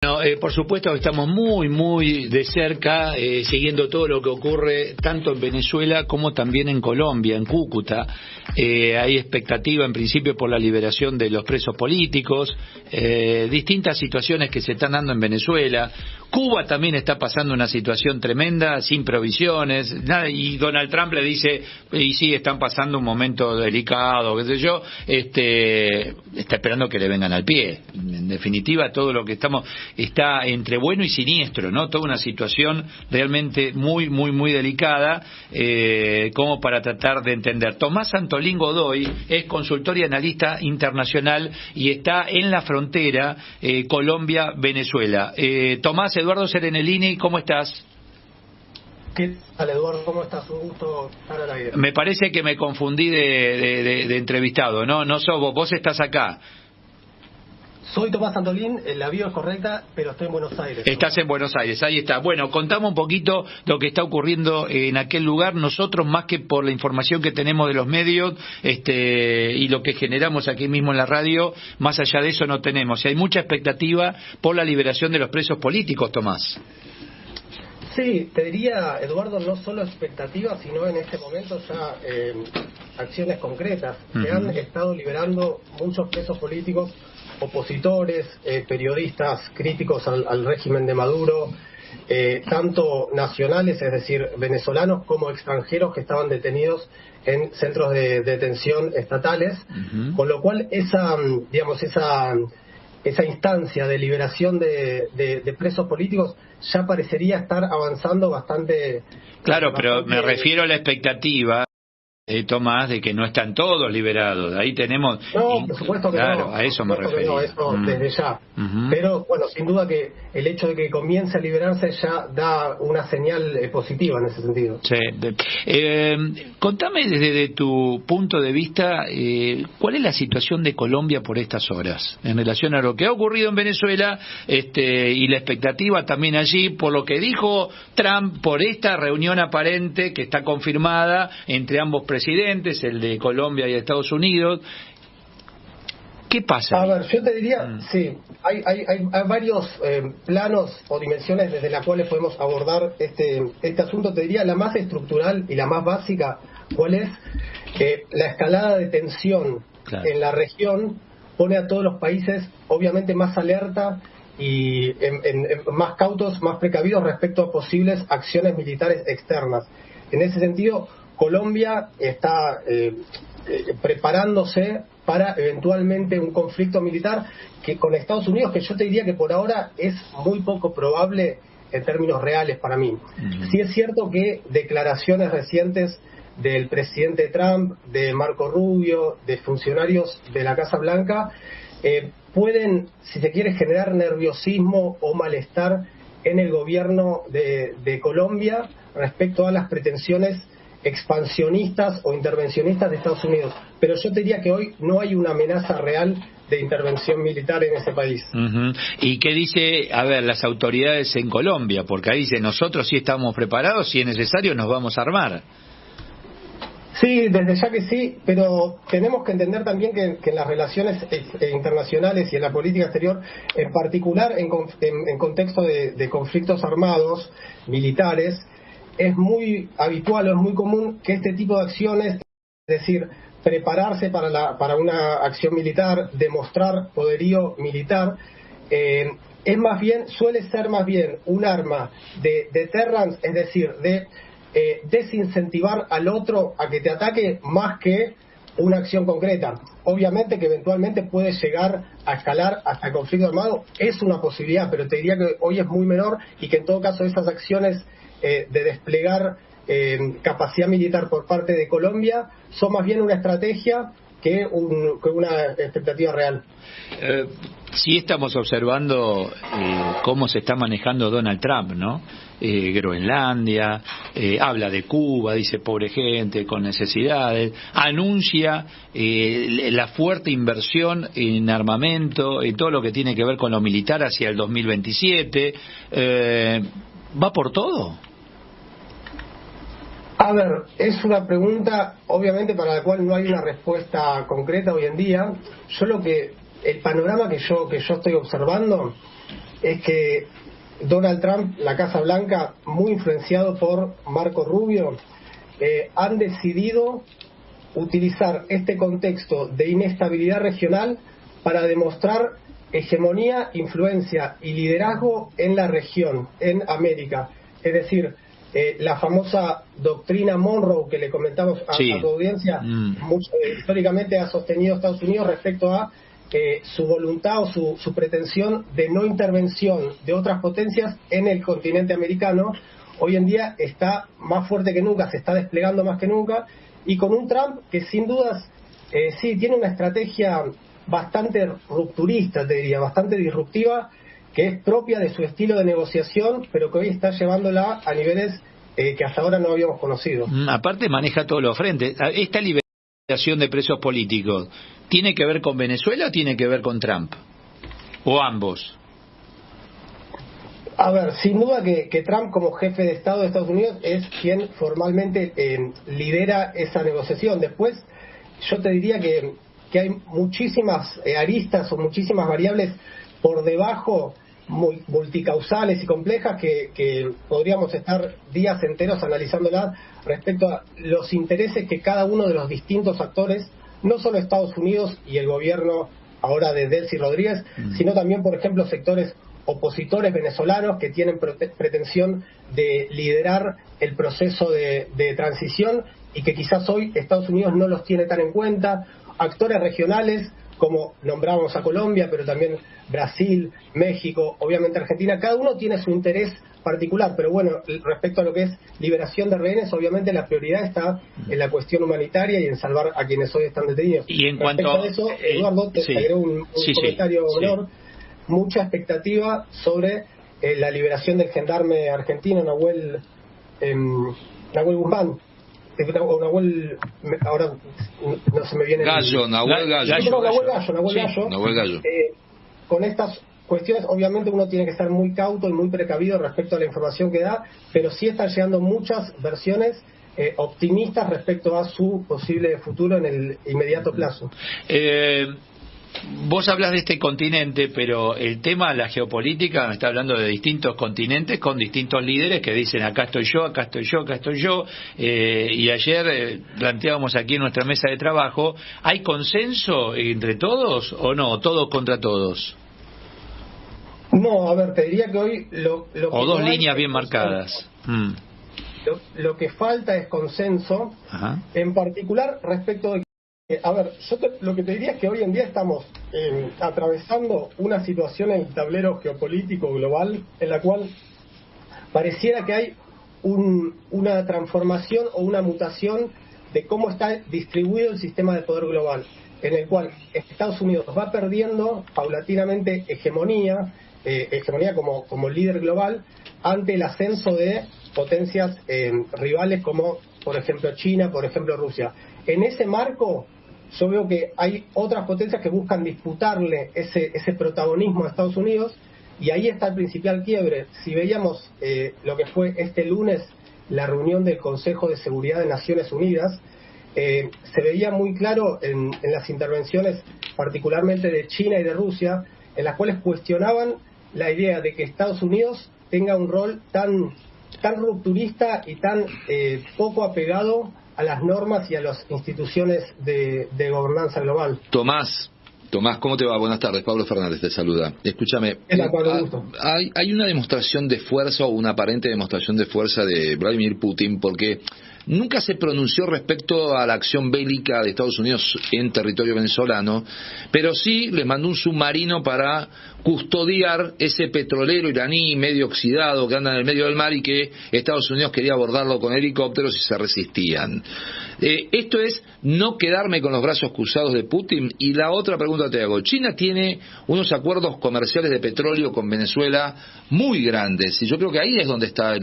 No, por supuesto que estamos muy de cerca siguiendo todo lo que ocurre tanto en Venezuela como también en Colombia, en Cúcuta. Hay expectativa en principio por la liberación de los presos políticos, distintas situaciones que se están dando en Venezuela. Cuba también está pasando una situación tremenda, sin provisiones, nada, y Donald Trump le dice, y sí, están pasando un momento delicado, qué sé yo, está esperando que le vengan al pie. En definitiva, todo lo que está entre bueno y siniestro, ¿no? Toda una situación realmente muy delicada, como para tratar de entender. Tomás Antolín Godoy es consultor y analista internacional y está en la frontera Colombia-Venezuela. Tomás, Eduardo Serenellini, ¿cómo estás? ¿Qué tal, Eduardo? ¿Cómo estás? Un gusto estar al aire. Me parece que me confundí de entrevistado, ¿no? No sos vos estás acá. Soy Tomás Antolín, la bio es correcta, pero estoy en Buenos Aires. Estás en Buenos Aires, ahí está. Bueno, contame un poquito lo que está ocurriendo en aquel lugar. Nosotros, más que por la información que tenemos de los medios y lo que generamos aquí mismo en la radio, más allá de eso no tenemos. Y hay mucha expectativa por la liberación de los presos políticos, Tomás. Sí, te diría, Eduardo, no solo expectativas, sino en este momento ya acciones concretas. Se han estado liberando muchos presos políticos, opositores, periodistas críticos al régimen de Maduro, tanto nacionales, es decir, venezolanos, como extranjeros que estaban detenidos en centros de detención estatales, con lo cual esa instancia de liberación de presos políticos ya parecería estar avanzando bastante. Claro, pero me refiero a la expectativa, Tomás, de que no están todos liberados. Ahí tenemos... No, por supuesto que claro, no. a eso me refiero. No, eso desde ya. Pero, bueno, sin duda que el hecho de que comience a liberarse ya da una señal positiva en ese sentido. Sí. Contame desde tu punto de vista, ¿cuál es la situación de Colombia por estas horas en relación a lo que ha ocurrido en Venezuela y la expectativa también allí por lo que dijo Trump, por esta reunión aparente que está confirmada entre ambos presidentes, el de Colombia y Estados Unidos? ¿Qué pasa? A ver, yo te diría, sí, hay varios planos o dimensiones desde las cuales podemos abordar este asunto. Te diría la más estructural y la más básica, ¿cuál es? La escalada de tensión en la región pone a todos los países obviamente más alerta y más cautos, más precavidos respecto a posibles acciones militares externas. En ese sentido, Colombia está preparándose para eventualmente un conflicto militar que con Estados Unidos, que yo te diría que por ahora es muy poco probable en términos reales para mí. Sí es cierto que declaraciones recientes del presidente Trump, de Marco Rubio, de funcionarios de la Casa Blanca, pueden, si se quiere, generar nerviosismo o malestar en el gobierno de Colombia respecto a las pretensiones expansionistas o intervencionistas de Estados Unidos, pero yo te diría que hoy no hay una amenaza real de intervención militar en ese país. ¿Y qué dice, las autoridades en Colombia? Porque ahí dice, nosotros sí estamos preparados, si es necesario nos vamos a armar. Sí, desde ya que sí, pero tenemos que entender también que en las relaciones internacionales y en la política exterior, en particular en contexto de conflictos armados, militares, es muy habitual o es muy común que este tipo de acciones, es decir, prepararse para una acción militar, demostrar poderío militar, suele ser más bien un arma de deterrence, es decir, de desincentivar al otro a que te ataque más que una acción concreta. Obviamente que eventualmente puede llegar a escalar hasta el conflicto armado, es una posibilidad, pero te diría que hoy es muy menor y que en todo caso esas acciones de desplegar capacidad militar por parte de Colombia son más bien una estrategia que una expectativa real. Sí estamos observando cómo se está manejando Donald Trump, ¿no? Groenlandia, habla de Cuba, dice pobre gente con necesidades, anuncia la fuerte inversión en armamento, en todo lo que tiene que ver con lo militar hacia el 2027. ¿Va por todo? A ver, es una pregunta obviamente para la cual no hay una respuesta concreta hoy en día. El panorama que yo estoy observando es que Donald Trump, la Casa Blanca, muy influenciado por Marco Rubio, han decidido utilizar este contexto de inestabilidad regional para demostrar hegemonía, influencia y liderazgo en la región, en América. Es decir, la famosa doctrina Monroe que le comentamos a tu audiencia, históricamente ha sostenido Estados Unidos respecto a su voluntad o su pretensión de no intervención de otras potencias en el continente americano. Hoy en día está más fuerte que nunca, se está desplegando más que nunca, y con un Trump que sin dudas sí tiene una estrategia bastante rupturista, te diría, bastante disruptiva, que es propia de su estilo de negociación, pero que hoy está llevándola a niveles que hasta ahora no habíamos conocido. Aparte maneja todos los frentes. Esta liberación de presos políticos, ¿tiene que ver con Venezuela o tiene que ver con Trump? ¿O ambos? A ver, sin duda que Trump como jefe de Estado de Estados Unidos es quien formalmente lidera esa negociación. Después, yo te diría que hay muchísimas aristas o muchísimas variables por debajo, muy multicausales y complejas, que podríamos estar días enteros analizándolas respecto a los intereses que cada uno de los distintos actores, no solo Estados Unidos y el gobierno ahora de Delcy Rodríguez, sino también, por ejemplo, sectores opositores venezolanos que tienen pretensión de liderar el proceso de transición y que quizás hoy Estados Unidos no los tiene tan en cuenta, actores regionales como nombramos a Colombia, pero también Brasil, México, obviamente Argentina. Cada uno tiene su interés particular, pero bueno, respecto a lo que es liberación de rehenes, obviamente la prioridad está en la cuestión humanitaria y en salvar a quienes hoy están detenidos. Y en cuanto a eso, Eduardo, te agrego un comentario menor. Mucha expectativa sobre la liberación del gendarme argentino Nahuel Guzmán. Nahuel, ahora no se me viene Nahuel Gallo. Con estas cuestiones, obviamente uno tiene que estar muy cauto y muy precavido respecto a la información que da, pero sí están llegando muchas versiones optimistas respecto a su posible futuro en el inmediato plazo. Vos hablas de este continente, pero el tema de la geopolítica está hablando de distintos continentes con distintos líderes que dicen acá estoy yo, acá estoy yo, acá estoy yo, y ayer planteábamos aquí en nuestra mesa de trabajo, ¿hay consenso entre todos o no? ¿Todos contra todos? No, a ver, te diría que hoy o dos líneas bien marcadas. Lo que falta es consenso. Ajá. En particular respecto de... A ver, lo que te diría es que hoy en día estamos atravesando una situación en el tablero geopolítico global en la cual pareciera que hay una transformación o una mutación de cómo está distribuido el sistema de poder global, en el cual Estados Unidos va perdiendo paulatinamente hegemonía como líder global ante el ascenso de potencias rivales como, por ejemplo, China, por ejemplo, Rusia. En ese marco, yo veo que hay otras potencias que buscan disputarle ese protagonismo a Estados Unidos, y ahí está el principal quiebre. Si veíamos lo que fue este lunes la reunión del Consejo de Seguridad de Naciones Unidas, se veía muy claro en las intervenciones, particularmente de China y de Rusia, en las cuales cuestionaban la idea de que Estados Unidos tenga un rol tan rupturista y tan poco apegado a las normas y a las instituciones de gobernanza global. Tomás, ¿cómo te va? Buenas tardes, Pablo Fernández te saluda. Escúchame, hay una demostración de fuerza o una aparente demostración de fuerza de Vladimir Putin, porque nunca se pronunció respecto a la acción bélica de Estados Unidos en territorio venezolano, pero sí les mandó un submarino para custodiar ese petrolero iraní medio oxidado que anda en el medio del mar y que Estados Unidos quería abordarlo con helicópteros y se resistían. Esto es no quedarme con los brazos cruzados de Putin. Y la otra pregunta te hago: China tiene unos acuerdos comerciales de petróleo con Venezuela muy grandes, y yo creo que ahí es donde está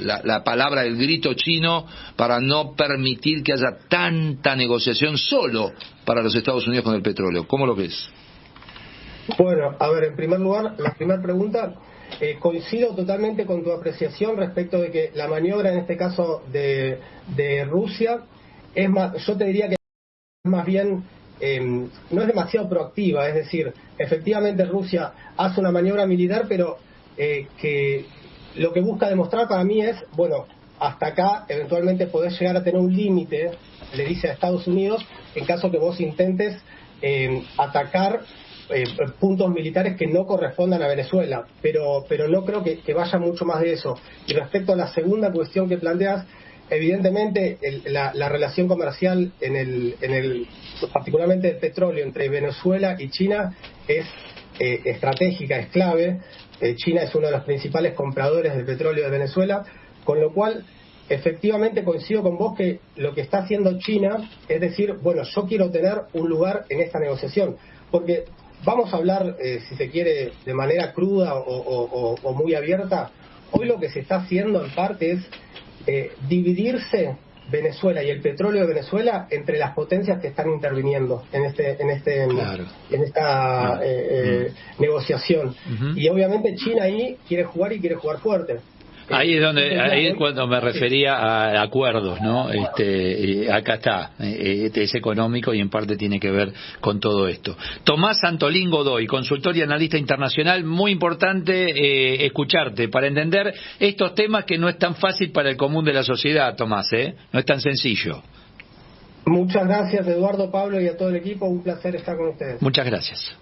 la palabra, el grito chino para no permitir que haya tanta negociación solo para los Estados Unidos con el petróleo. ¿Cómo lo ves? Bueno, a ver, en primer lugar, la primera pregunta, coincido totalmente con tu apreciación respecto de que la maniobra en este caso de Rusia es más, yo te diría que es más bien no es demasiado proactiva. Es decir, efectivamente Rusia hace una maniobra militar, pero que lo que busca demostrar para mí es, bueno, hasta acá eventualmente podés llegar a tener un límite, le dice a Estados Unidos, en caso que vos intentes atacar puntos militares que no correspondan a Venezuela, pero no creo que vaya mucho más de eso. Y respecto a la segunda cuestión que planteas, evidentemente la relación comercial particularmente el petróleo entre Venezuela y China es estratégica, es clave. China es uno de los principales compradores de petróleo de Venezuela, con lo cual efectivamente coincido con vos que lo que está haciendo China es decir, bueno, yo quiero tener un lugar en esta negociación, porque vamos a hablar, si se quiere, de manera cruda o muy abierta. Hoy lo que se está haciendo en parte es dividirse Venezuela y el petróleo de Venezuela entre las potencias que están interviniendo en esta negociación. Y obviamente China ahí quiere jugar y quiere jugar fuerte. Ahí es cuando me refería a acuerdos, ¿no? Acá está, es económico y en parte tiene que ver con todo esto. Tomás Santolín Godoy, consultor y analista internacional, muy importante escucharte para entender estos temas que no es tan fácil para el común de la sociedad, Tomás, no es tan sencillo. Muchas gracias, Eduardo, Pablo y a todo el equipo, un placer estar con ustedes. Muchas gracias.